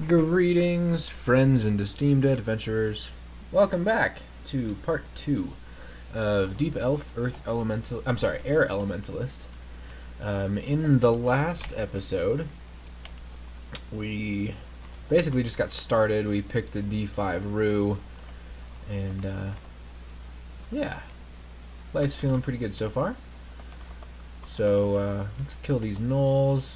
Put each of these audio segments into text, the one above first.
Greetings, friends and esteemed adventurers. Welcome back to part 2 of Deep Elf Earth Elemental. I'm sorry, Air Elementalist. In the last episode, we basically just got started. We picked the D5 Rue, and yeah, life's feeling pretty good so far. So let's kill these gnolls.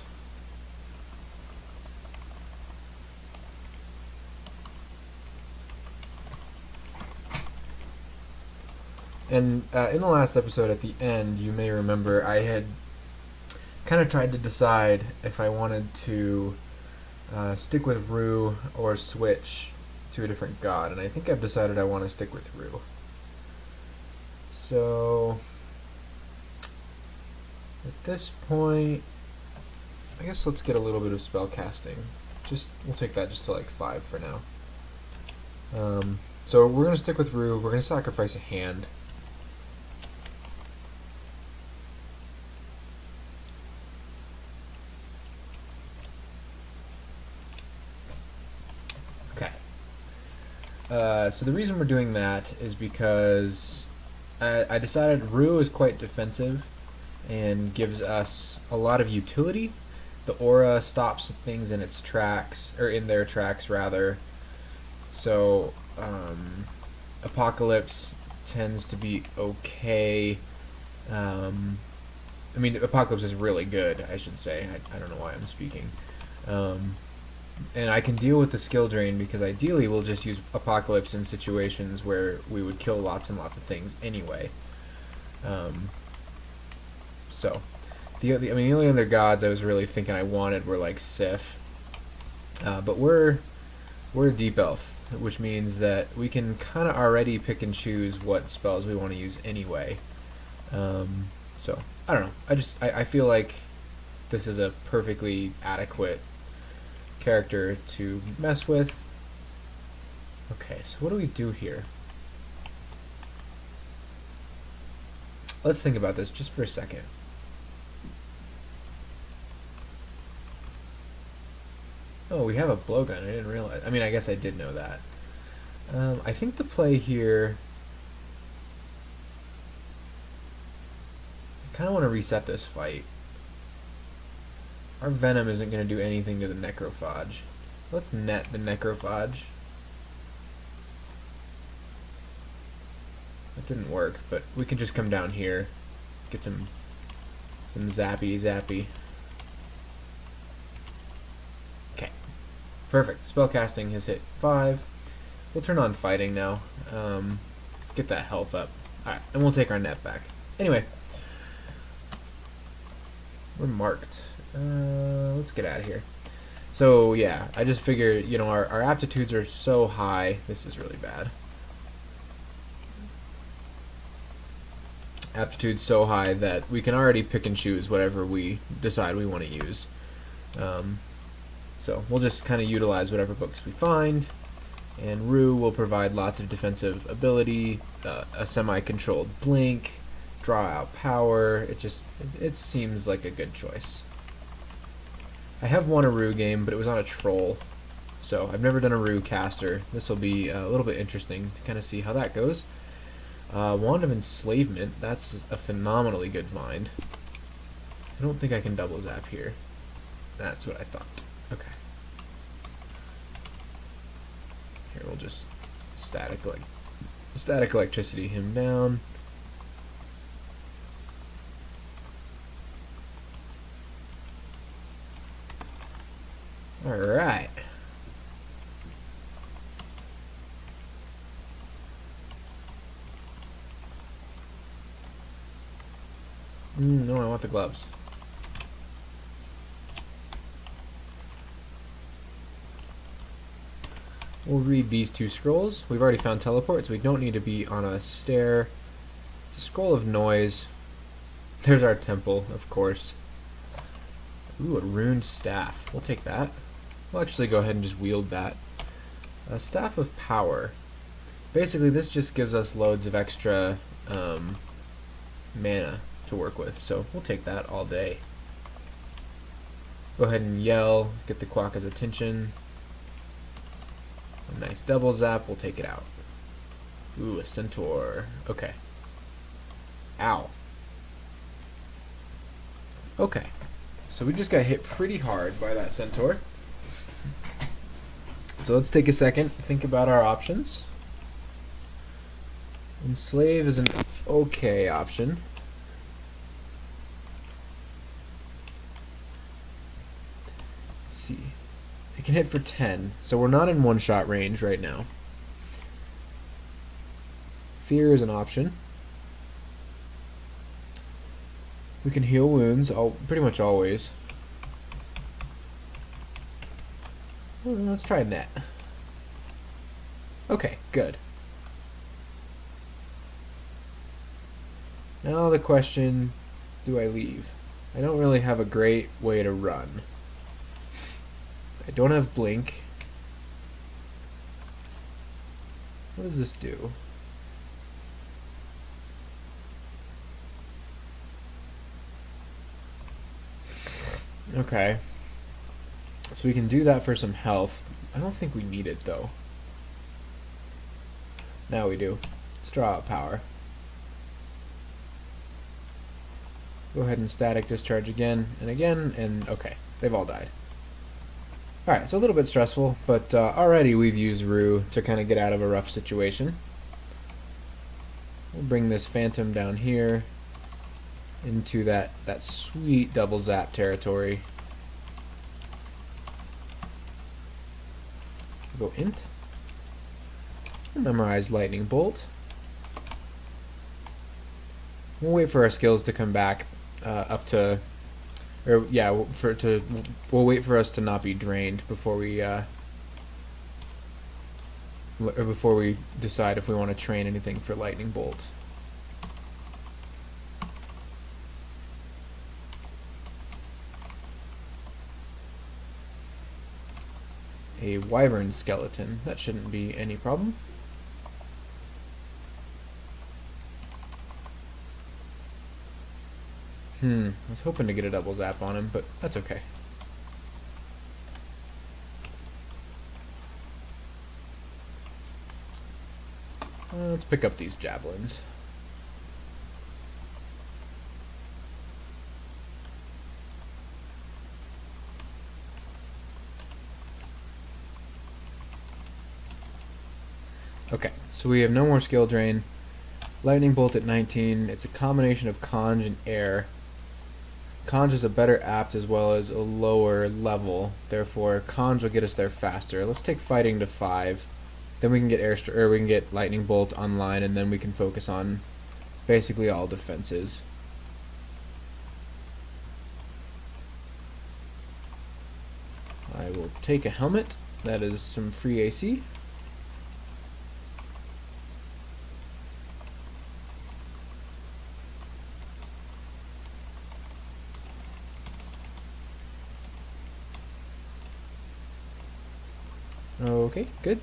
And in the last episode, at the end, you may remember I had kind of tried to decide if I wanted to stick with Rue or switch to a different god, and I think I've decided I want to stick with Rue. So, at this point, I guess let's get a little bit of spell casting. We'll take that just to like 5 for now. So we're gonna stick with Rue. We're gonna sacrifice a hand. Okay. So the reason we're doing that is because I decided Rue is quite defensive and gives us a lot of utility. The aura stops things in its tracks, or in their tracks rather. So Apocalypse tends to be okay. I mean, Apocalypse is really good, I should say. I don't know why I'm speaking. And I can deal with the skill drain because ideally we'll just use Apocalypse in situations where we would kill lots and lots of things anyway. So, I mean, the only other gods I was really thinking I wanted were like Sif, but we're a deep elf, which means that we can kind of already pick and choose what spells we want to use anyway. So I don't know. I feel like this is a perfectly adequate character to mess with. Okay, so what do we do here? Let's think about this just for a second. Oh, we have a blowgun. I didn't realize. I mean, I guess I did know that. I think the play here... I kind of want to reset this fight. Our venom isn't going to do anything to the necrophage. Let's net the necrophage. That didn't work, but we can just come down here, get some zappy. Okay, perfect. Spellcasting has hit 5. We'll turn on fighting now. Get that health up. Alright, and we'll take our net back. Anyway, we're marked. Let's get out of here. So yeah, I just figured, you know, our aptitudes are so high. This is really bad. Aptitude's so high that we can already pick and choose whatever we decide we want to use. So we'll just kind of utilize whatever books we find, and Rue will provide lots of defensive ability, a semi-controlled blink, draw out power. It seems like a good choice. I have won a Rue game, but it was on a troll, so I've never done a Rue caster. This will be a little bit interesting to kind of see how that goes. Wand of Enslavement, that's a phenomenally good find. I don't think I can double zap here. That's what I thought. Okay. Here, we'll just static electricity him down. Alright. No, I want the gloves. We'll read these 2 scrolls. We've already found teleport, so we don't need to be on a stair. It's a scroll of noise. There's our temple, of course. Ooh, a runed staff. We'll take that. We'll actually go ahead and just wield that. A staff of power. Basically, this just gives us loads of extra mana to work with, so we'll take that all day. Go ahead and yell, get the Quokka's attention. A nice double zap will take it out. Ooh, a centaur. Okay. Ow. Okay. So we just got hit pretty hard by that centaur. So let's take a second, think about our options. Enslave is an okay option. Let's see. It can hit for 10, so we're not in one-shot range right now. Fear is an option. We can heal wounds pretty much always. Well, let's try net. Okay, good. Now the question, do I leave? I don't really have a great way to run. I don't have blink. What does this do? Okay. So we can do that for some health. I don't think we need it though. Now we do. Let's draw out power. Go ahead and static discharge again, and okay, they've all died. Alright, so a little bit stressful, but already we've used Rue to kind of get out of a rough situation. We'll bring this Phantom down here into that sweet double zap territory. We'll go int. Memorize Lightning Bolt. We'll wait for our skills to come back up to, or yeah, we'll wait for us to not be drained before we decide if we want to train anything for Lightning Bolt. A Wyvern skeleton, that shouldn't be any problem. I was hoping to get a double zap on him, but that's okay. Let's pick up these javelins. Okay, so we have no more skill drain. Lightning Bolt at 19. It's a combination of Conj and Air. Conj is a better apt as well as a lower level. Therefore, Conj will get us there faster. Let's take Fighting to 5. Then we can get we can get Lightning Bolt online, and then we can focus on basically all defenses. I will take a helmet. That is some free AC. Okay, good.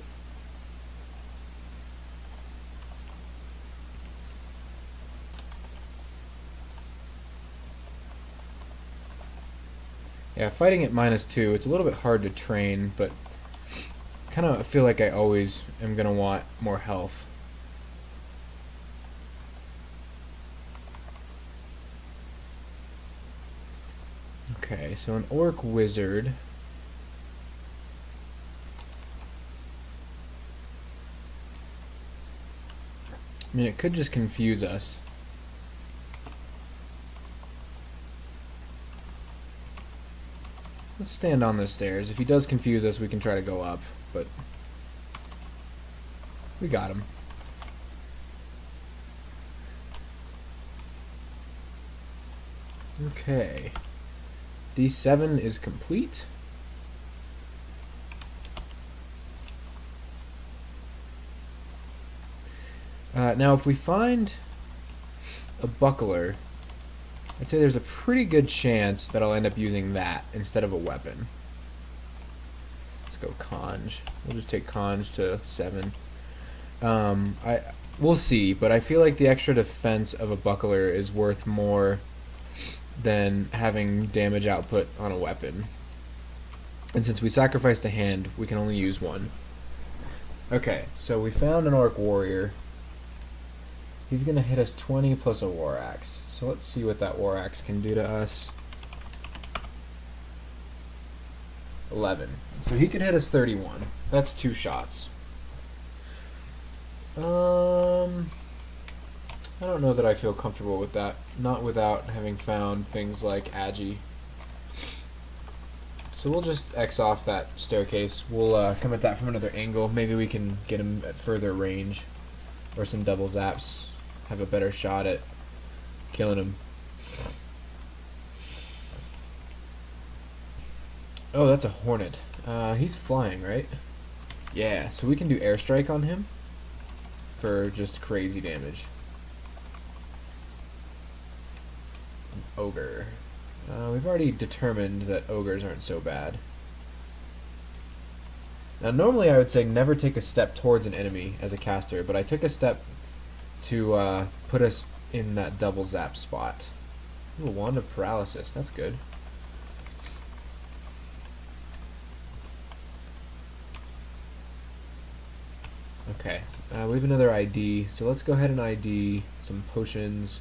Yeah, fighting at -2, it's a little bit hard to train, but kind of feel like I always am going to want more health. Okay, so an Orc Wizard. I mean, it could just confuse us. Let's stand on the stairs. If he does confuse us, we can try to go up, but we got him. Okay. D7 is complete. Now, if we find a buckler, I'd say there's a pretty good chance that I'll end up using that instead of a weapon. Let's go Conj. We'll just take Conj to 7. We'll see, but I feel like the extra defense of a buckler is worth more than having damage output on a weapon. And since we sacrificed a hand, we can only use one. Okay, so we found an Orc Warrior. He's gonna hit us 20 plus a War Axe. So let's see what that War Axe can do to us. 11. So he could hit us 31. That's 2 shots. I don't know that I feel comfortable with that. Not without having found things like Agi. So we'll just X off that staircase. We'll come at that from another angle. Maybe we can get him at further range. Or some double zaps. Have a better shot at killing him. Oh, that's a Hornet. He's flying, right? Yeah, so we can do airstrike on him for just crazy damage. An Ogre. We've already determined that ogres aren't so bad. Now, normally I would say never take a step towards an enemy as a caster, but I took a step to put us in that double zap spot. Ooh, Wand of Paralysis. That's good. Okay, we have another ID, so let's go ahead and ID some potions.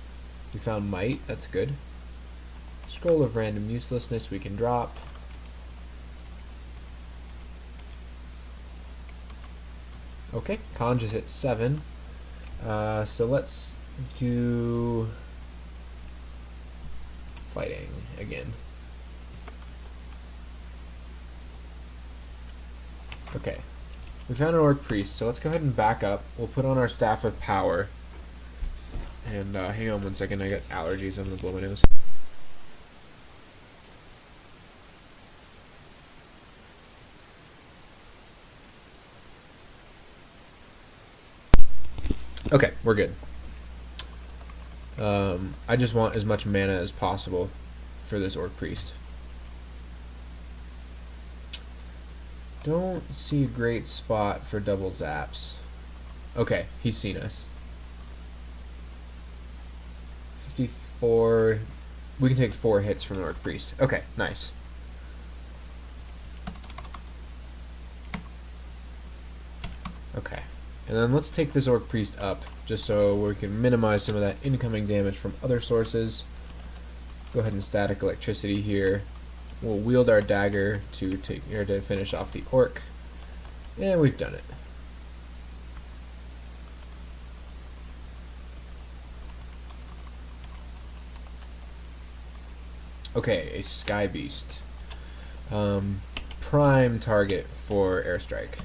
We found Might, that's good. Scroll of Random Uselessness we can drop. Okay, Con just hit 7. So let's do fighting again. Okay. We found an Orc Priest, so let's go ahead and back up. We'll put on our Staff of Power. And hang on 1 second, I got allergies, I'm gonna blow my nose. Okay, we're good. I just want as much mana as possible for this Orc Priest. Don't see a great spot for double zaps. Okay, he's seen us. 54. We can take 4 hits from an Orc Priest. Okay, nice. Okay. And then let's take this Orc Priest up, just so we can minimize some of that incoming damage from other sources. Go ahead and static electricity here. We'll wield our dagger to finish off the orc, and we've done it. Okay, a Sky Beast. Prime target for airstrike.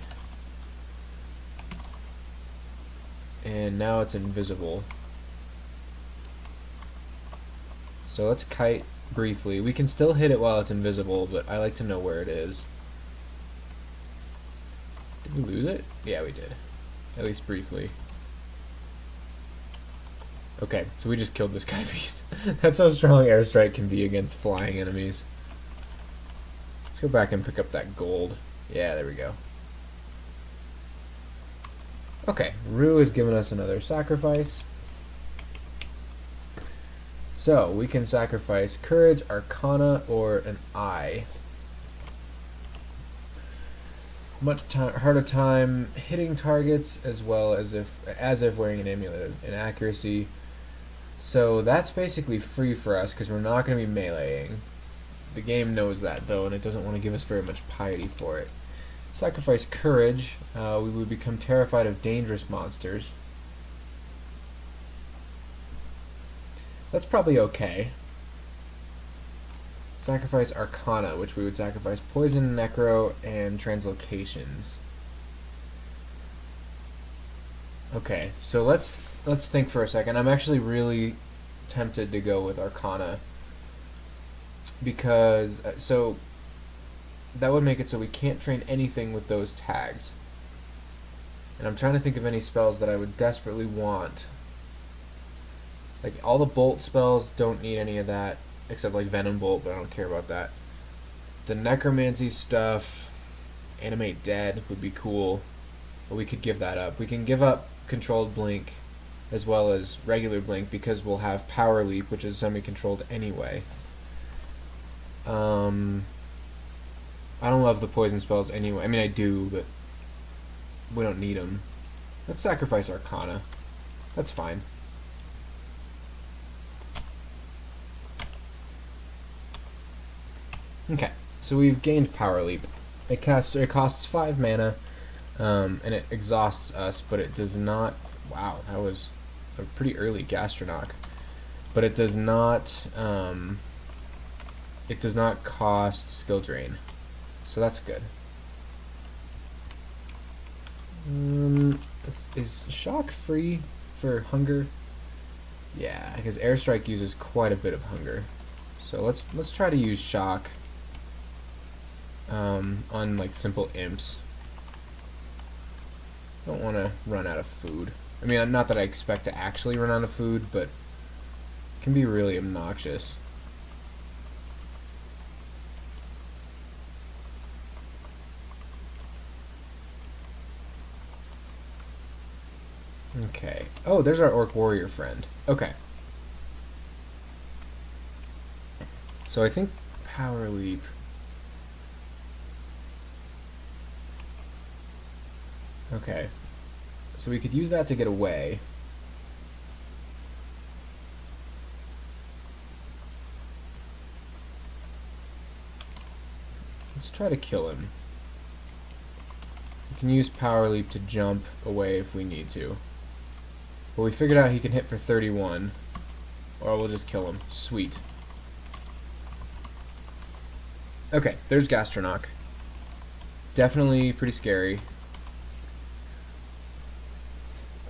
And now it's invisible. So let's kite briefly. We can still hit it while it's invisible, but I like to know where it is. Did we lose it? Yeah, we did. At least briefly. Okay, so we just killed this Sky Beast. That's how strong airstrike can be against flying enemies. Let's go back and pick up that gold. Yeah, there we go. Okay, Rue has given us another sacrifice. So, we can sacrifice Courage, Arcana, or an Eye. Much harder time hitting targets, as well as if wearing an amulet of inaccuracy. So that's basically free for us, because we're not going to be meleeing. The game knows that, though, and it doesn't want to give us very much piety for it. Sacrifice Courage, we would become terrified of dangerous monsters. That's probably okay. Sacrifice Arcana, which we would sacrifice Poison, Necro, and Translocations. Okay, so let's think for a second. I'm actually really tempted to go with Arcana, because so that would make it so we can't train anything with those tags. And I'm trying to think of any spells that I would desperately want. Like, all the bolt spells don't need any of that, except like Venom Bolt, but I don't care about that. The Necromancy stuff, Animate Dead would be cool, but we could give that up. We can give up Controlled Blink as well as regular Blink, because we'll have Power Leap, which is semi-controlled anyway. I don't love the poison spells anyway. I mean, I do, but We don't need them. Let's sacrifice Arcana. That's fine. Okay, so we've gained Power Leap. It costs 5 mana, and it exhausts us, but it does not... Wow, that was a pretty early Gastronoc. But it does not... it does not cost Skill Drain. So that's good. Is Shock free for Hunger? Yeah, because Airstrike uses quite a bit of Hunger. So let's try to use Shock on like simple imps. Don't want to run out of food. I mean, not that I expect to actually run out of food, but it can be really obnoxious. Okay. Oh, there's our Orc Warrior friend. Okay. So I think Power Leap. Okay. So we could use that to get away. Let's try to kill him. We can use Power Leap to jump away if we need to. But we figured out he can hit for 31. Or we'll just kill him. Sweet. Okay, there's Gastronoc. Definitely pretty scary.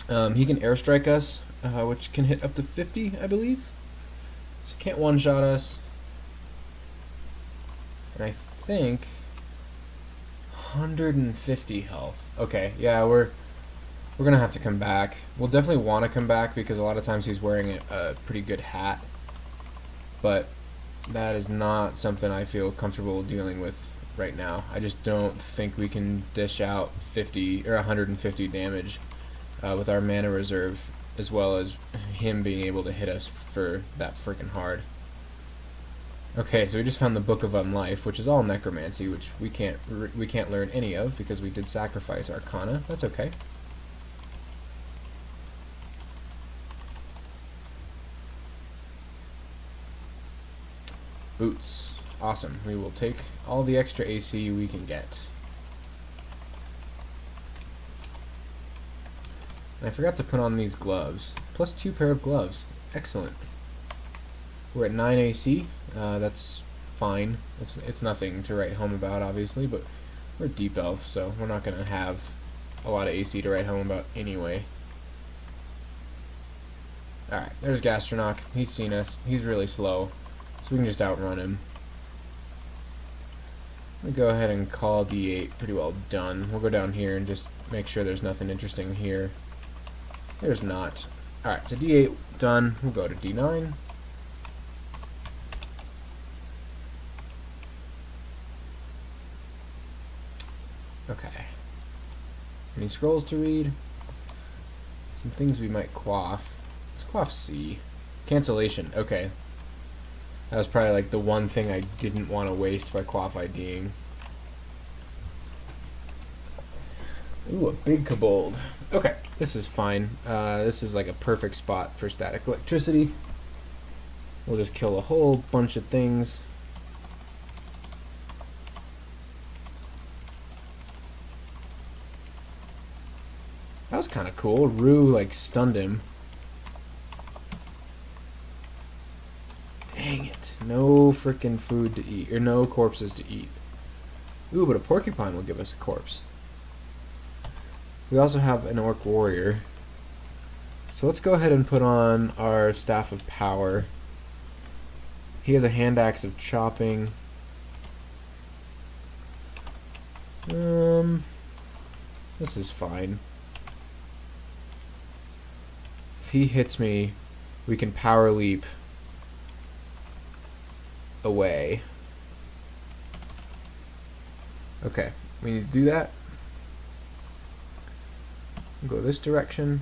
He can airstrike us, which can hit up to 50, I believe. So can't one-shot us. And I think 150 health. Okay, yeah, we're gonna have to come back. We'll definitely want to come back because a lot of times he's wearing a pretty good hat. But that is not something I feel comfortable dealing with right now. I just don't think we can dish out 50 or 150 damage with our mana reserve, as well as him being able to hit us for that freaking hard. Okay, so we just found the Book of Unlife, which is all necromancy, which we can't learn any of because we did sacrifice Arcana. That's okay. Boots. Awesome. We will take all the extra AC we can get. And I forgot to put on these gloves. Plus 2 pair of gloves. Excellent. We're at 9 AC. That's fine. It's nothing to write home about, obviously, but we're Deep Elf, so we're not going to have a lot of AC to write home about anyway. Alright, there's Gastronoc. He's seen us. He's really slow, so we can just outrun him. We'll go ahead and call D8 pretty well done. We'll go down here and just make sure there's nothing interesting here. There's not. Alright, so D8 done. We'll go to D9. Okay. Any scrolls to read? Some things we might quaff. Let's quaff C. Cancellation. Okay. That was probably like the one thing I didn't want to waste by quaff IDing. Ooh, a big kobold. Okay, this is fine. This is like a perfect spot for static electricity. We'll just kill a whole bunch of things. That was kind of cool. Rue like stunned him. Dang it. No frickin' food to eat, or no corpses to eat. Ooh, but a porcupine will give us a corpse. We also have an Orc Warrior. So let's go ahead and put on our Staff of Power. He has a Hand Axe of Chopping. This is fine. If he hits me, we can Power Leap away. Okay, we need to do that. Go this direction.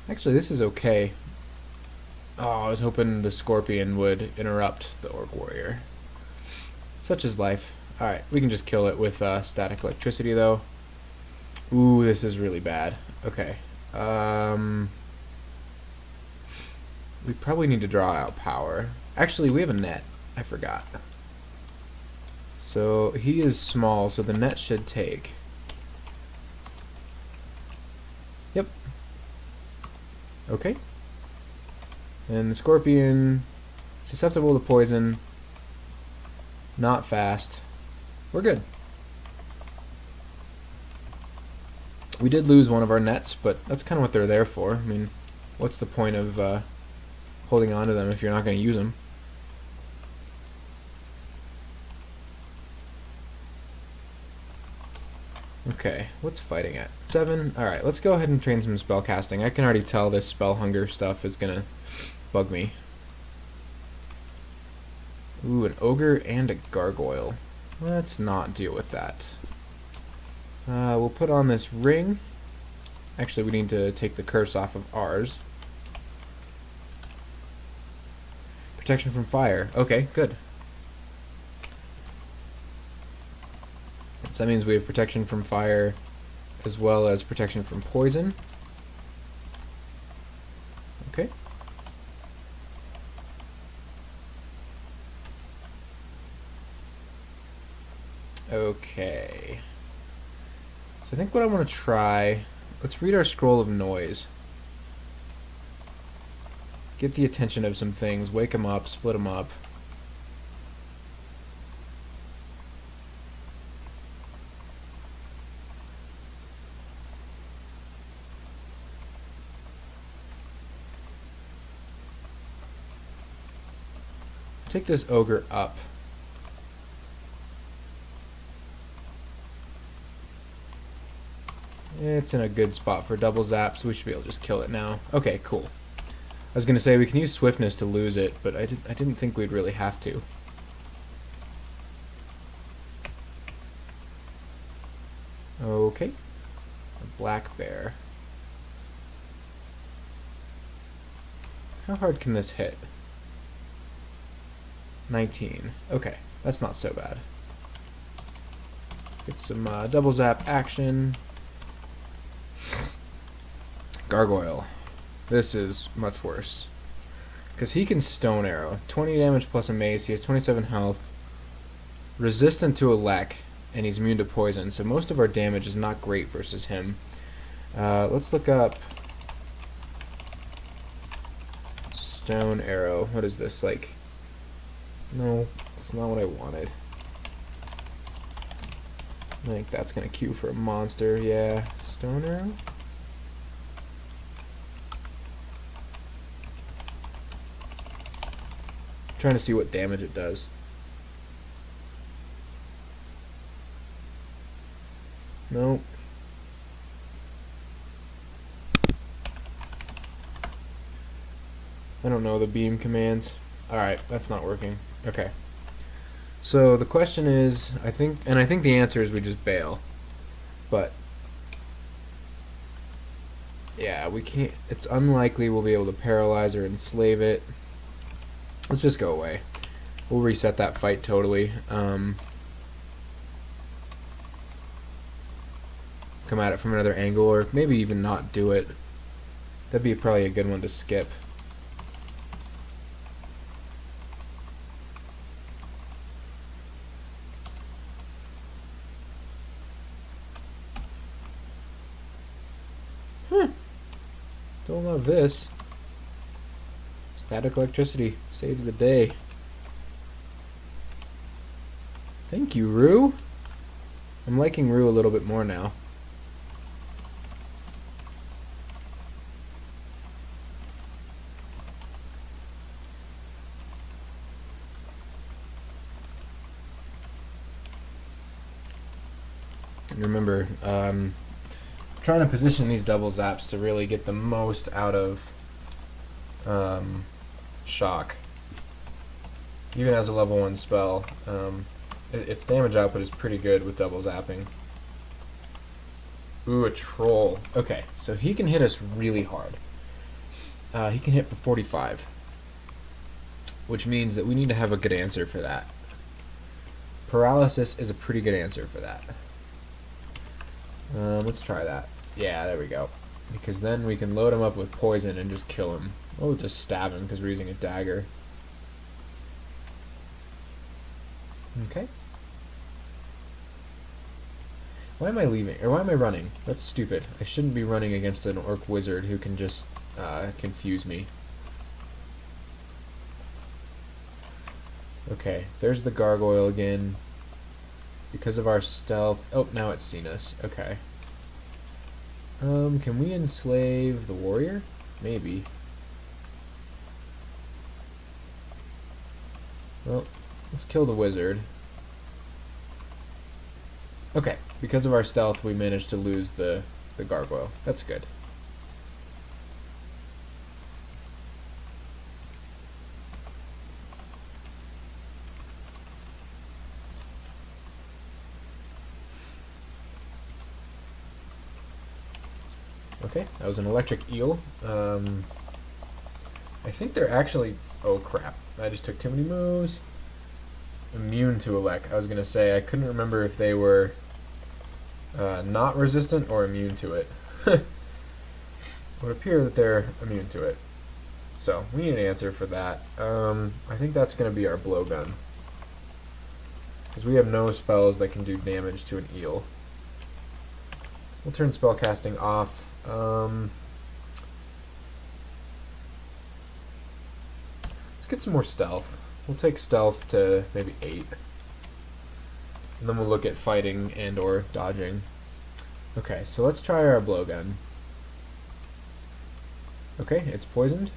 Actually, this is okay. Oh, I was hoping the Scorpion would interrupt the Orc Warrior. Such is life. Alright, we can just kill it with static electricity, though. Ooh, this is really bad. Okay. We probably need to draw out power. Actually, we have a net. I forgot. So, he is small, so the net should take. Yep. Okay. And the Scorpion, susceptible to poison, not fast. We're good. We did lose one of our nets, but that's kind of what they're there for. I mean, what's the point of holding on to them if you're not going to use them? Okay, what's fighting at? 7? Alright, let's go ahead and train some spell casting. I can already tell this spell hunger stuff is gonna bug me. Ooh, an ogre and a gargoyle. Let's not deal with that. We'll put on this ring. Actually, we need to take the curse off of ours. Protection from fire. Okay, good. So that means we have protection from fire as well as protection from poison. Okay. Okay. So I think what I want to try, let's read our scroll of noise. Get the attention of some things, wake them up, split them up. Take this ogre up. It's in a good spot for double zap, so we should be able to just kill it now. Okay, cool. I was gonna say we can use swiftness to lose it, but I didn't think we'd really have to. Okay. A black bear. How hard can this hit? 19. Okay, that's not so bad. Get some double zap action. Gargoyle. This is much worse. Because he can stone arrow. 20 damage plus a mace. He has 27 health. Resistant to elect. And he's immune to poison. So most of our damage is not great versus him. Let's look up stone arrow. What is this? Like... No, that's not what I wanted. I think that's going to queue for a monster. Yeah. Stone arrow? Trying to see what damage it does. Nope. I don't know the beam commands. Alright, that's not working. Okay. So the question is, I think the answer is we just bail. But yeah, we can't, it's unlikely we'll be able to paralyze or enslave it. Let's just go away. We'll reset that fight totally. Come at it from another angle, or maybe even not do it. That'd be probably a good one to skip. Don't love this. Static electricity saves the day. Thank you, Rue. I'm liking Rue a little bit more now. And remember, trying to position these double zaps to really get the most out of shock. Even as a level 1 spell, its damage output is pretty good with double zapping. Ooh, a troll. Okay, so he can hit us really hard. He can hit for 45, which means that we need to have a good answer for that. Paralysis is a pretty good answer for that. Let's try that. Yeah, there we go. Because then we can load him up with poison and just kill him. Or we'll just stab him because we're using a dagger. Okay. Why am I leaving? Or why am I running? That's stupid. I shouldn't be running against an orc wizard who can just confuse me. Okay, there's the gargoyle again. Because of our stealth... Oh, now it's seen us. Okay. Can we enslave the warrior? Maybe. Well, let's kill the wizard. Okay, because of our stealth, we managed to lose the gargoyle. That's good. Okay, that was an electric eel. I think they're actually... Oh crap, I just took too many moves. Immune to elect. I was going to say, I couldn't remember if they were not resistant or immune to it. It would appear that they're immune to it. So, we need an answer for that. I think that's going to be our blowgun. Because we have no spells that can do damage to an eel. We'll turn spellcasting off. Let's get some more stealth. We'll take stealth to maybe 8. And then we'll look at fighting and or dodging. Okay, so let's try our blowgun. Okay, it's poisoned.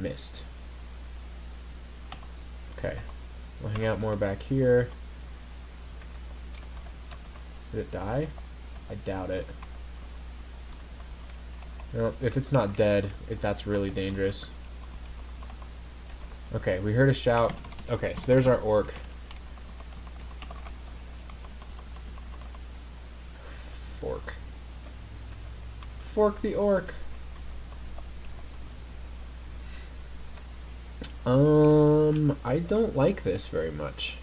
Missed. Okay, we'll hang out more back here. Did it die? I doubt it. Well, if it's not dead, that's really dangerous. Okay, we heard a shout. Okay, so there's our orc. Fork. Fork the orc. I don't like this very much.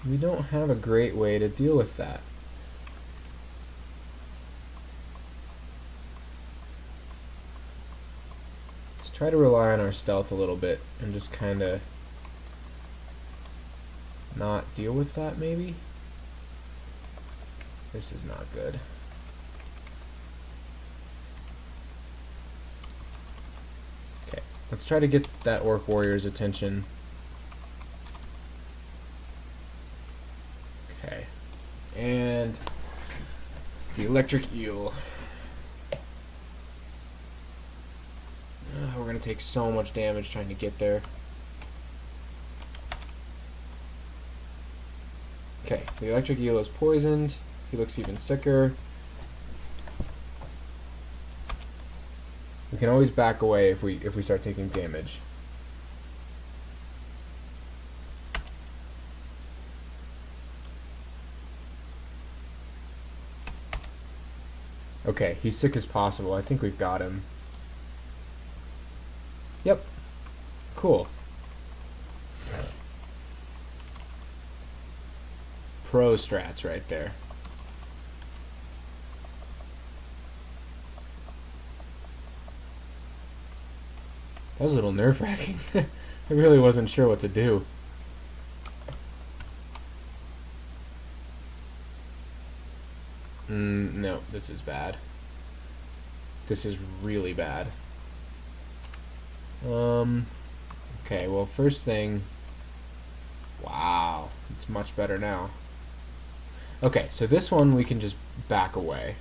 We don't have a great way to deal with that. Let's try to rely on our stealth a little bit and just kind of not deal with that, maybe? This is not good. Okay, let's try to get that orc warrior's attention. Okay, and the electric eel. We're gonna take so much damage trying to get there. Okay, the electric eel is poisoned. He looks even sicker. We can always back away if we start taking damage. Okay, he's sick as possible. I think we've got him. Yep. Cool. Pro strats right there. That was a little nerve-wracking. I really wasn't sure what to do. No, this is bad. This is really bad. Okay, well, first thing... Wow, it's much better now. Okay, so this one we can just back away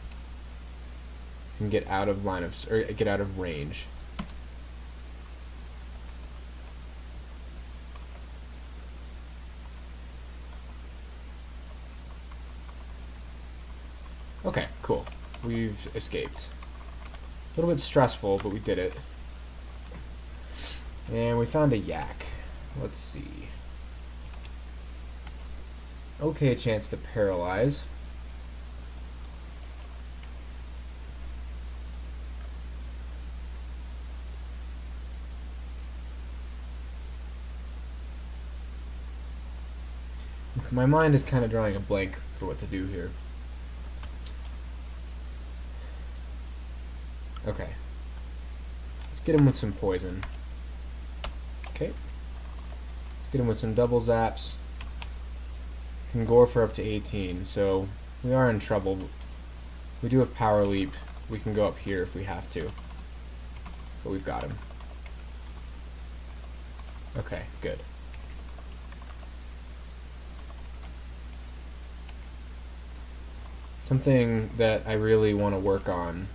and get out of line of, or get out of range. Okay, cool. We've escaped. A little bit stressful, but we did it. And we found a yak. Let's see. Okay, a chance to paralyze. My mind is kind of drawing a blank for what to do here. Okay. Let's get him with some poison. Okay. Let's get him with some double zaps. Can gore for up to 18, so we are in trouble. We do have power leap. We can go up here if we have to. But we've got him. Okay, good. Something that I really want to work on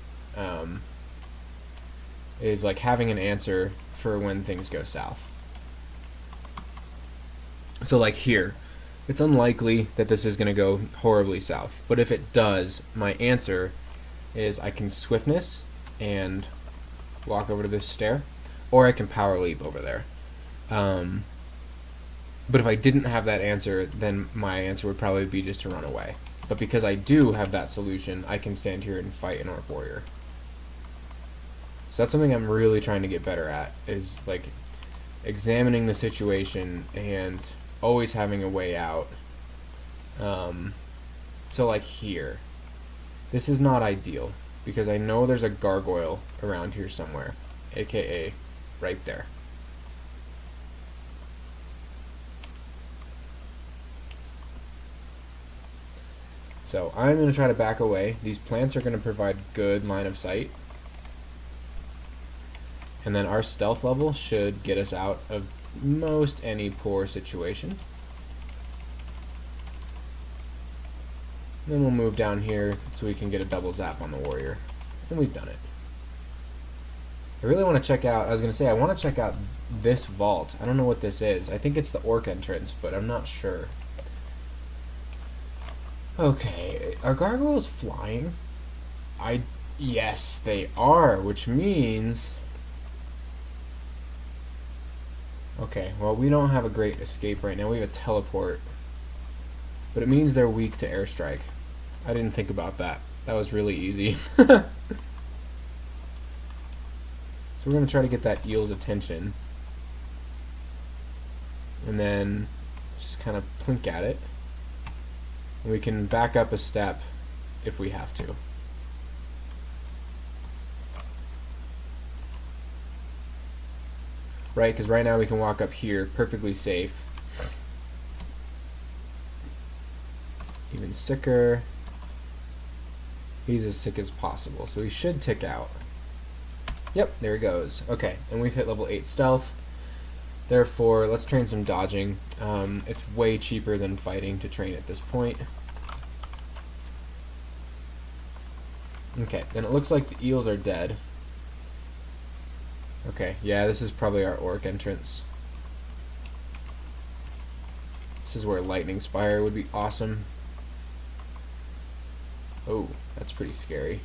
is like having an answer for when things go south. So like here, it's unlikely that this is going to go horribly south, but if it does, my answer is I can swiftness and walk over to this stair, or I can power leap over there. But if I didn't have that answer, then my answer would probably be just to run away. But because I do have that solution, I can stand here and fight an orc warrior. So that's something I'm really trying to get better at, is like examining the situation and always having a way out. So like here, this is not ideal because I know there's a gargoyle around here somewhere, aka right there. So I'm going to try to back away. These plants are going to provide good line of sight. And then our stealth level should get us out of most any poor situation. Then we'll move down here so we can get a double zap on the warrior. And we've done it. I really want to check out, I was going to say, I want to check out this vault. I don't know what this is. I think it's the orc entrance, but I'm not sure. Okay, are gargoyles flying? Yes, they are, which means... Okay, well, we don't have a great escape right now. We have a teleport. But it means they're weak to airstrike. I didn't think about that. That was really easy. So we're going to try to get that eel's attention. And then just kind of plink at it. And we can back up a step if we have to. Right, because right now we can walk up here perfectly safe. Even sicker. He's as sick as possible, so he should tick out. Yep, there he goes. Okay, and we've hit level 8 stealth. Therefore, let's train some dodging. It's way cheaper than fighting to train at this point. Okay, then it looks like the eels are dead. Okay, yeah, this is probably our orc entrance. This is where lightning spire would be awesome. Oh, that's pretty scary.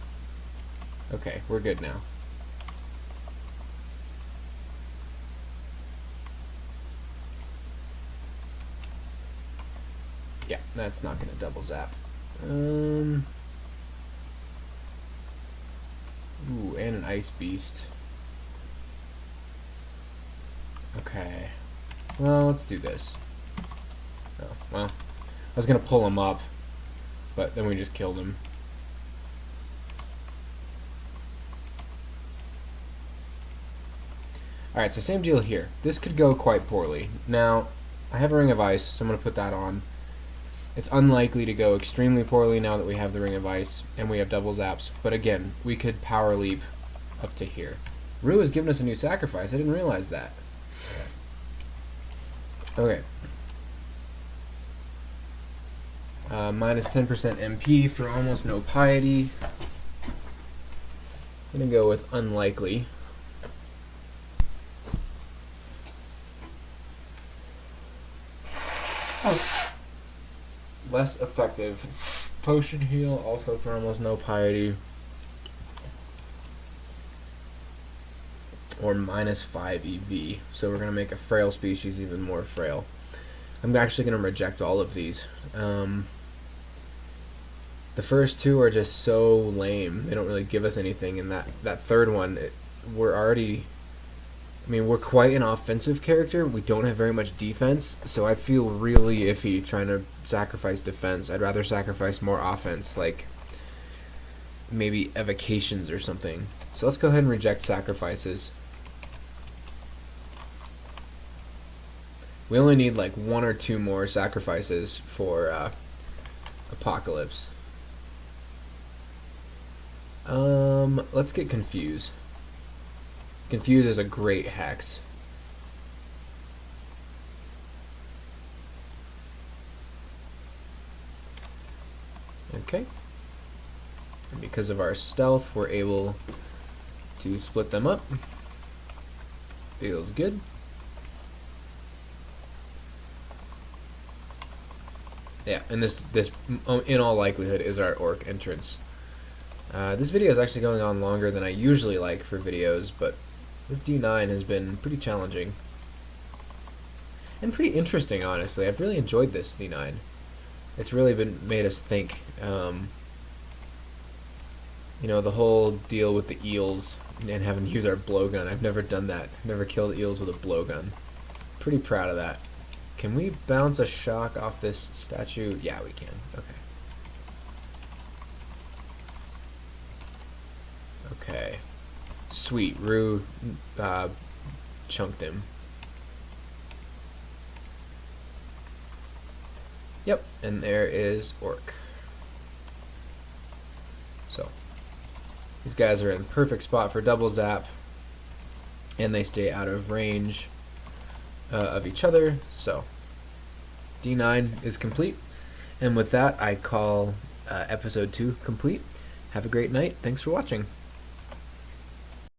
Okay, we're good now. Yeah, that's not going to double zap. Ooh, and an ice beast. Okay. Well, let's do this. Oh, well. I was going to pull him up, but then we just killed him. Alright, so same deal here. This could go quite poorly. Now, I have a Ring of Ice, so I'm going to put that on. It's unlikely to go extremely poorly now that we have the Ring of Ice, and we have double zaps. But again, we could power leap up to here. Rue has given us a new sacrifice. I didn't realize that. Okay. Minus 10% MP for almost no piety. I'm going to go with unlikely. Oh. Less effective. Potion heal, also for almost no piety. or minus 5 EV. So we're going to make a frail species even more frail. I'm actually going to reject all of these. The first two are just so lame. They don't really give us anything. And that third one, we're already... I mean, we're quite an offensive character. We don't have very much defense, so I feel really iffy trying to sacrifice defense. I'd rather sacrifice more offense, like maybe evocations or something. So let's go ahead and reject sacrifices. We only need like 1 or 2 more sacrifices for Apocalypse. Let's get Confuse. Confuse is a great hex. Okay. And because of our stealth, we're able to split them up. Feels good. Yeah, and this in all likelihood is our orc entrance. This video is actually going on longer than I usually like for videos, but this D9 has been pretty challenging. And pretty interesting, honestly. I've really enjoyed this D9. It's really made us think. You know, the whole deal with the eels and having to use our blowgun. I've never done that. I've never killed eels with a blowgun. Pretty proud of that. Can we bounce a shock off this statue? Yeah, we can. Okay. Okay. Sweet. Rue chunked him. Yep, and there is Orc. So, these guys are in the perfect spot for double zap, and they stay out of range of each other. So, D9 is complete, and with that, I call episode 2 complete. Have a great night. Thanks for watching.